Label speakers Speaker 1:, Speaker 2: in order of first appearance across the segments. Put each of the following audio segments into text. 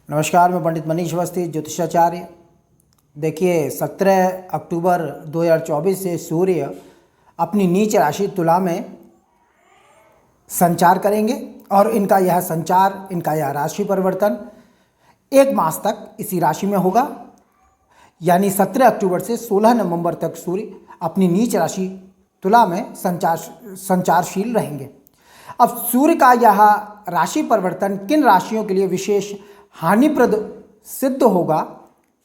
Speaker 1: नमस्कार, मैं पंडित मनीष अवस्थी, ज्योतिषाचार्य। देखिए, 17 अक्टूबर 2024 से सूर्य अपनी नीच राशि तुला में संचार करेंगे और इनका यह राशि परिवर्तन 1 मास तक इसी राशि में होगा। यानी 17 अक्टूबर से 16 नवंबर तक सूर्य अपनी नीच राशि तुला में संचारशील रहेंगे। अब सूर्य का यह राशि परिवर्तन किन राशियों के लिए विशेष हानिप्रद सिद्ध होगा,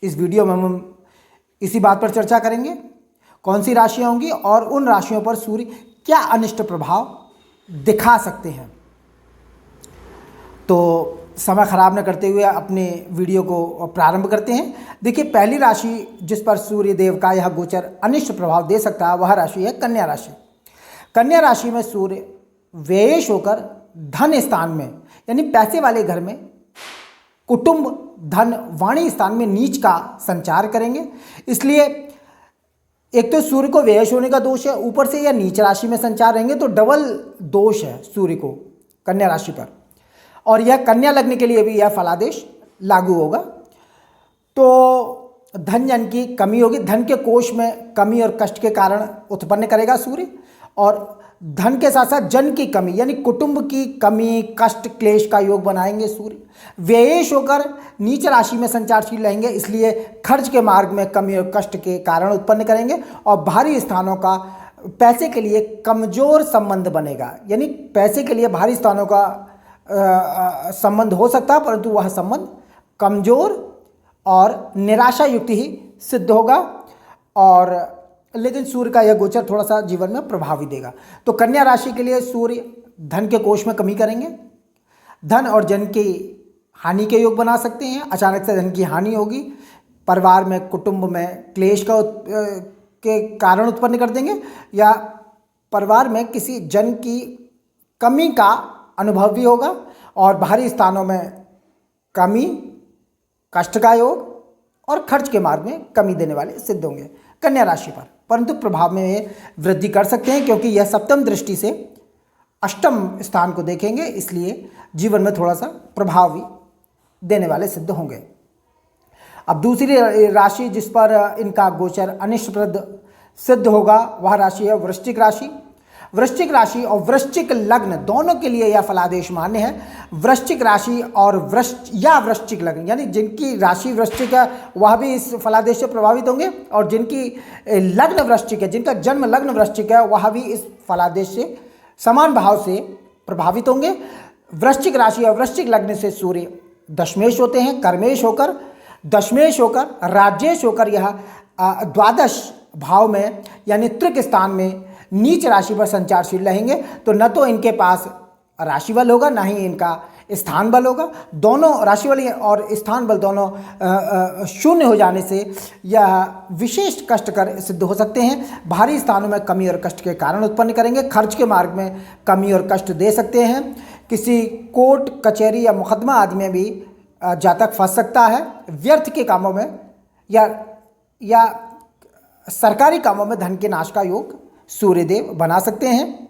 Speaker 1: इस वीडियो में हम इसी बात पर चर्चा करेंगे। कौन सी राशियां होंगी और उन राशियों पर सूर्य क्या अनिष्ट प्रभाव दिखा सकते हैं। तो समय खराब न करते हुए अपने वीडियो को प्रारंभ करते हैं। देखिए, पहली राशि जिस पर सूर्य देव का यह गोचर अनिष्ट प्रभाव दे सकता है वह राशि है कन्या राशि। कन्या राशि में सूर्य व्ययेश होकर धन स्थान में यानी पैसे वाले घर में, कुटुंब, धन, वाणी स्थान में नीच का संचार करेंगे। इसलिए एक तो सूर्य को व्ययेश होने का दोष है, ऊपर से यह नीच राशि में संचार रहेंगे तो डबल दोष है सूर्य को कन्या राशि पर। और यह कन्या लग्न के लिए भी यह फलादेश लागू होगा। तो धन जन की कमी होगी, धन के कोष में कमी और कष्ट के कारण उत्पन्न करेगा सूर्य। और धन के साथ साथ जन की कमी यानी कुटुंब की कमी, कष्ट, क्लेश का योग बनाएंगे सूर्य। व्ययेश होकर नीच राशि में संचारशील रहेंगे, इसलिए खर्च के मार्ग में कमी और कष्ट के कारण उत्पन्न करेंगे। और बाहरी स्थानों का पैसे के लिए कमजोर संबंध बनेगा, यानी पैसे के लिए बाहरी स्थानों का संबंध हो सकता है, परंतु वह संबंध कमजोर और निराशा युक्त ही सिद्ध होगा। और लेकिन सूर्य का यह गोचर थोड़ा सा जीवन में प्रभावी देगा। तो कन्या राशि के लिए सूर्य धन के कोष में कमी करेंगे, धन और जन की हानि के योग बना सकते हैं। अचानक से धन की हानि होगी, परिवार में, कुटुंब में क्लेश के कारण उत्पन्न कर देंगे, या परिवार में किसी जन की कमी का अनुभव भी होगा। और बाहरी स्थानों में कमी, कष्ट का योग और खर्च के मार्ग में कमी देने वाले सिद्ध होंगे कन्या राशि पर। परंतु प्रभाव में वृद्धि कर सकते हैं क्योंकि यह सप्तम दृष्टि से अष्टम स्थान को देखेंगे, इसलिए जीवन में थोड़ा सा प्रभावी देने वाले सिद्ध होंगे। अब दूसरी राशि जिस पर इनका गोचर अनिष्टप्रद सिद्ध होगा वह राशि है वृश्चिक राशि। वृश्चिक राशि और वृश्चिक लग्न दोनों के लिए यह फलादेश मान्य है। वृश्चिक राशि और वृश्चिक लग्न यानी जिनकी राशि वृश्चिक है वह भी इस फलादेश से प्रभावित होंगे, और जिनकी लग्न वृश्चिक है, जिनका जन्म लग्न वृश्चिक है, वह भी इस फलादेश से समान भाव से प्रभावित होंगे। वृश्चिक राशि और वृश्चिक लग्न से सूर्य दशमेश होते हैं, कर्मेश होकर, दशमेश होकर, राज्येश होकर यह द्वादश भाव में यानी तृक स्थान में नीच राशि पर संचारशील रहेंगे। तो न तो इनके पास राशि बल होगा, ना ही इनका स्थान बल होगा। दोनों राशि बल और स्थान बल दोनों शून्य हो जाने से यह विशेष कष्टकर सिद्ध हो सकते हैं। बाहरी स्थानों में कमी और कष्ट के कारण उत्पन्न करेंगे। खर्च के मार्ग में कमी और कष्ट दे सकते हैं। किसी कोर्ट कचहरी या मुकदमा आदि में भी जातक फंस सकता है। व्यर्थ के कामों में या सरकारी कामों में धन के नाश का योग सूर्यदेव बना सकते हैं।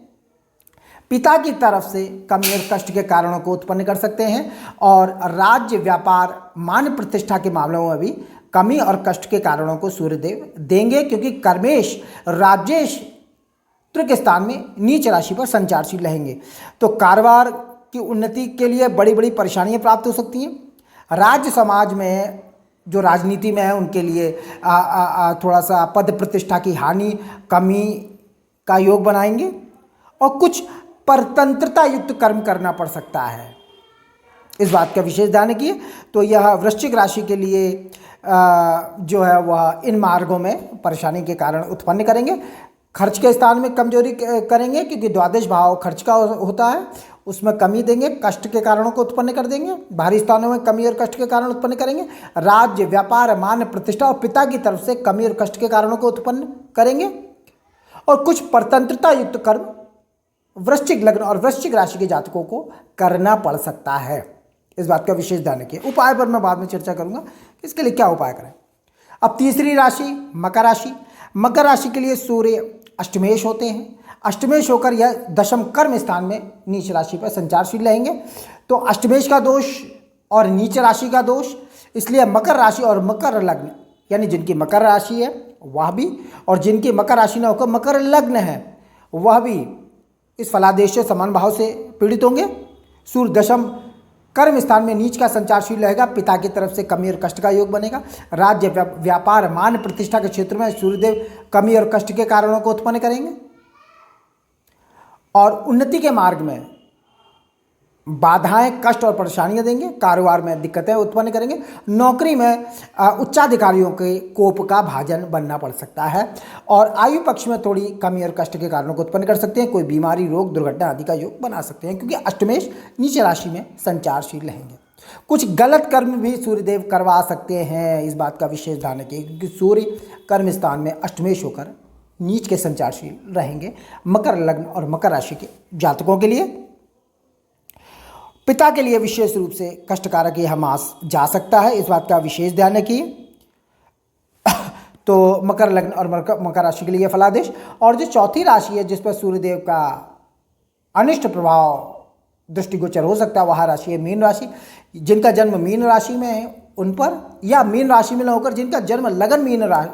Speaker 1: पिता की तरफ से कमी और कष्ट के कारणों को उत्पन्न कर सकते हैं। और राज्य, व्यापार, मान प्रतिष्ठा के मामलों में भी कमी और कष्ट के कारणों को सूर्यदेव देंगे, क्योंकि कर्मेश, राज्येश तृक स्थान में नीच राशि पर संचारशील रहेंगे। तो कारोबार की उन्नति के लिए बड़ी बड़ी परेशानियां प्राप्त हो सकती हैं। राज्य समाज में जो राजनीति में है उनके लिए थोड़ा सा पद प्रतिष्ठा की हानि, कमी का योग बनाएंगे। और कुछ परतंत्रता युक्त कर्म करना पड़ सकता है, इस बात का विशेष ध्यान रखिए। तो यह वृश्चिक राशि के लिए जो है वह इन मार्गों में परेशानी के कारण उत्पन्न करेंगे। खर्च के स्थान में कमजोरी करेंगे, क्योंकि द्वादश भाव खर्च का होता है, उसमें कमी देंगे, कष्ट के कारणों को उत्पन्न कर देंगे। बाहरी स्थानों में कमी और कष्ट के कारण उत्पन्न करेंगे। राज्य, व्यापार, मान प्रतिष्ठा और पिता की तरफ से कमी और कष्ट के कारणों को उत्पन्न करेंगे। और कुछ परतंत्रता युक्त कर्म वृश्चिक लग्न और वृश्चिक राशि के जातकों को करना पड़ सकता है, इस बात का विशेष ध्यान रखिए। उपाय पर मैं बाद में चर्चा करूंगा कि इसके लिए क्या उपाय करें। अब तीसरी राशि मकर राशि। मकर राशि के लिए सूर्य अष्टमेश होते हैं। अष्टमेश होकर यह दशम कर्म स्थान में नीच राशि पर संचारशील रहेंगे। तो अष्टमेश का दोष और नीच राशि का दोष, इसलिए मकर राशि और मकर लग्न यानी जिनकी मकर राशि है वह भी, और जिनकी मकर राशि न होकर मकर लग्न है वह भी इस फलादेश से समान भाव से पीड़ित होंगे। सूर्य दशम कर्म स्थान में नीच का संचारशील रहेगा, पिता की तरफ से कमी और कष्ट का योग बनेगा। राज्य व्यापार मान प्रतिष्ठा के क्षेत्र में सूर्यदेव कमी और कष्ट के कारणों को उत्पन्न करेंगे और उन्नति के मार्ग में बाधाएं कष्ट और परेशानियां देंगे। कारोबार में दिक्कतें उत्पन्न करेंगे। नौकरी में उच्चाधिकारियों के कोप का भाजन बनना पड़ सकता है और आयु पक्ष में थोड़ी कमी और कष्ट के कारणों को उत्पन्न कर सकते हैं। कोई बीमारी रोग दुर्घटना आदि का योग बना सकते हैं क्योंकि अष्टमेश नीच राशि में संचारशील रहेंगे। कुछ गलत कर्म भी सूर्यदेव करवा सकते हैं, इस बात का विशेष ध्यान रखिए क्योंकि सूर्य कर्म स्थान में अष्टमेश होकर नीच के संचारशील रहेंगे। मकर लग्न और मकर राशि के जातकों के लिए पिता के लिए विशेष रूप से कष्टकारक यह मास जा सकता है, इस बात का विशेष ध्यान रखिए। तो मकर लग्न और मकर राशि के लिए फलादेश। और जो चौथी राशि है जिस पर सूर्यदेव का अनिष्ट प्रभाव दृष्टिगोचर हो सकता है वह राशि है मीन राशि। जिनका जन्म मीन राशि में है उन पर, या मीन राशि में न होकर जिनका जन्म लगन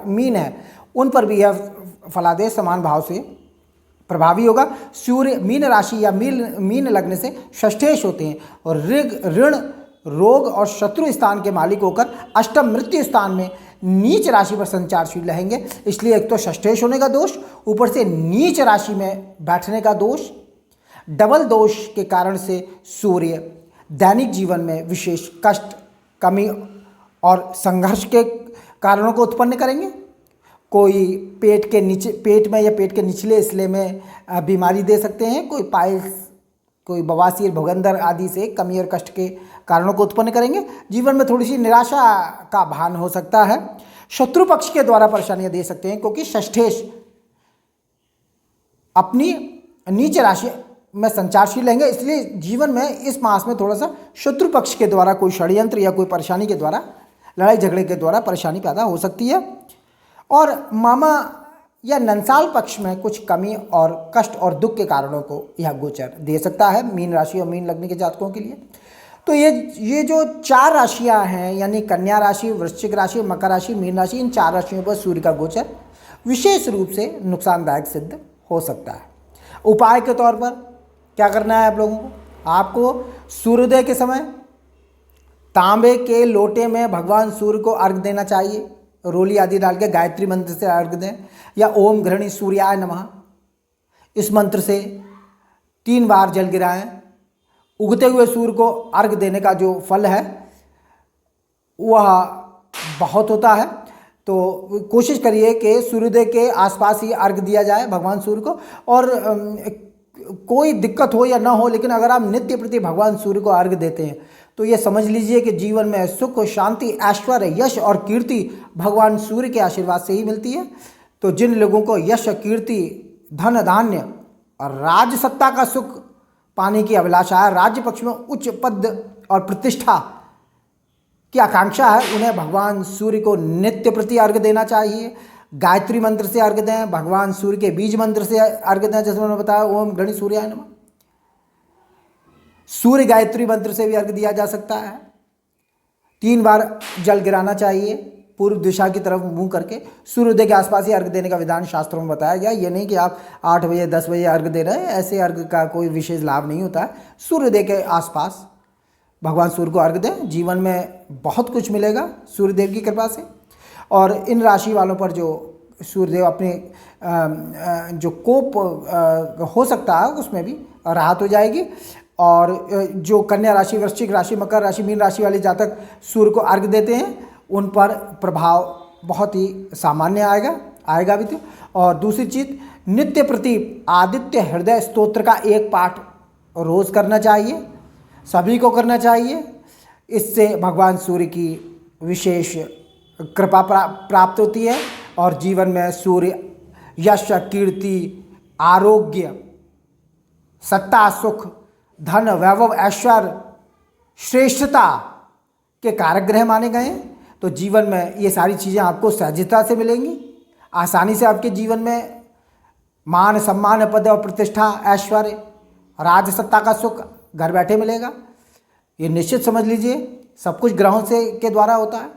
Speaker 1: मीन है उन पर भी यह फलादेश समान भाव से प्रभावी होगा। सूर्य मीन राशि या मीन लग्न से षष्ठेश होते हैं और ऋण रोग और शत्रु स्थान के मालिक होकर अष्टम मृत्यु स्थान में नीच राशि पर संचारशील रहेंगे। इसलिए एक तो षष्ठेश होने का दोष, ऊपर से नीच राशि में बैठने का दोष, डबल दोष के कारण से सूर्य दैनिक जीवन में विशेष कष्ट कमी और संघर्ष के कारणों को उत्पन्न करेंगे। कोई पेट में या पेट के निचले हिस्से में बीमारी दे सकते हैं। कोई पाइल्स, कोई बवासीर, भगंदर आदि से कमी और कष्ट के कारणों को उत्पन्न करेंगे। जीवन में थोड़ी सी निराशा का भान हो सकता है। शत्रु पक्ष के द्वारा परेशानियां दे सकते हैं क्योंकि षष्ठेश अपनी नीच राशि में संचारशील रहेंगे। इसलिए जीवन में इस मास में थोड़ा सा शत्रु पक्ष के द्वारा कोई षड्यंत्र या कोई परेशानी के द्वारा, लड़ाई झगड़े के द्वारा परेशानी पैदा हो सकती है। और मामा या नंसाल पक्ष में कुछ कमी और कष्ट और दुख के कारणों को यह गोचर दे सकता है मीन राशि और मीन लग्न के जातकों के लिए। तो ये जो चार राशियां हैं यानी कन्या राशि, वृश्चिक राशि, मकर राशि, मीन राशि, इन चार राशियों पर सूर्य का गोचर विशेष रूप से नुकसानदायक सिद्ध हो सकता है। उपाय के तौर पर क्या करना है आप लोगों को? आपको सूर्योदय के समय तांबे के लोटे में भगवान सूर्य को अर्घ देना चाहिए। रोली आदि डाल के गायत्री मंत्र से अर्घ दें या ओम घृणी सूर्याय नमः इस मंत्र से 3 बार जल गिराएं। उगते हुए सूर्य को अर्घ देने का जो फल है वह बहुत होता है। तो कोशिश करिए कि सूर्योदय के आसपास ही अर्घ दिया जाए भगवान सूर्य को। और कोई दिक्कत हो या ना हो, लेकिन अगर आप नित्य प्रति भगवान सूर्य को अर्घ देते हैं तो ये समझ लीजिए कि जीवन में सुख, शांति, ऐश्वर्य, यश और कीर्ति भगवान सूर्य के आशीर्वाद से ही मिलती है। तो जिन लोगों को यश, कीर्ति, धन धान्य और राज सत्ता का सुख पाने की अभिलाषा है, राज्य पक्ष में उच्च पद और प्रतिष्ठा की आकांक्षा है, उन्हें भगवान सूर्य को नित्य प्रति अर्घ देना चाहिए। गायत्री मंत्र से अर्घ दें, भगवान सूर्य के बीज मंत्र से अर्घ दें, जैसे मैंने बताया ओम घृणी सूर्याय नमः। सूर्य गायत्री मंत्र से भी अर्घ दिया जा सकता है। 3 बार जल गिराना चाहिए पूर्व दिशा की तरफ मुंह करके। सूर्योदय के आसपास ही अर्घ देने का विधान शास्त्रों में बताया गया। ये नहीं कि आप 8 बजे 10 बजे अर्घ दे रहे हैं, ऐसे अर्घ का कोई विशेष लाभ नहीं होता है। सूर्योदय के आसपास भगवान सूर्य को अर्घ दें, जीवन में बहुत कुछ मिलेगा सूर्यदेव की कृपा से। और इन राशि वालों पर जो सूर्यदेव अपने जो कोप हो सकता है उसमें भी राहत हो जाएगी। और जो कन्या राशि, वृश्चिक राशि, मकर राशि, मीन राशि वाले जातक सूर्य को अर्घ देते हैं उन पर प्रभाव बहुत ही सामान्य आएगा भी। तो और दूसरी चीज़, नित्य प्रति आदित्य हृदय स्तोत्र का 1 पाठ रोज़ करना चाहिए, सभी को करना चाहिए। इससे भगवान सूर्य की विशेष कृपा प्राप्त होती है और जीवन में सूर्य यश, कीर्ति, आरोग्य, सत्ता, सुख, धन, वैभव, ऐश्वर्य, श्रेष्ठता के कारक ग्रह माने गए हैं। तो जीवन में ये सारी चीज़ें आपको सहजता से मिलेंगी। आसानी से आपके जीवन में मान, सम्मान, पद और प्रतिष्ठा, ऐश्वर्य, राज सत्ता का सुख घर बैठे मिलेगा। ये निश्चित समझ लीजिए। सब कुछ ग्रहों से के द्वारा होता है।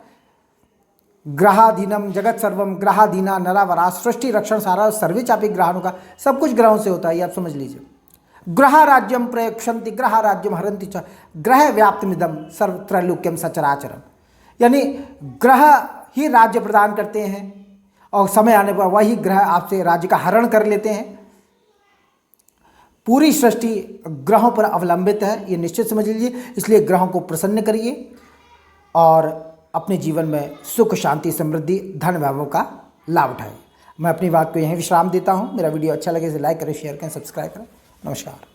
Speaker 1: ग्रहाधीनम जगत सर्वम ग्रहाधीना नरावरा सृष्टि रक्षण सारा सर्वे चापी ग्रहाणु का, सब कुछ ग्रहों से होता है, ये आप समझ लीजिए। ग्रह राज्यम प्रयक्षंति ग्रह राज्यम हरंति च ग्रह व्याप्तमिदम सर्व त्रैलोक्यम सचराचरम, यानी ग्रह ही राज्य प्रदान करते हैं और समय आने पर वही ग्रह आपसे राज्य का हरण कर लेते हैं। पूरी सृष्टि ग्रहों पर अवलंबित है, ये निश्चित समझ लीजिए। इसलिए ग्रहों को प्रसन्न करिए और अपने जीवन में सुख शांति समृद्धि धन वैभव का लाभ उठाएं। मैं अपनी बात को यहीं विश्राम देता हूं। मेरा वीडियो अच्छा लगे तो लाइक करें, शेयर करें, सब्सक्राइब करें। नमस्कार।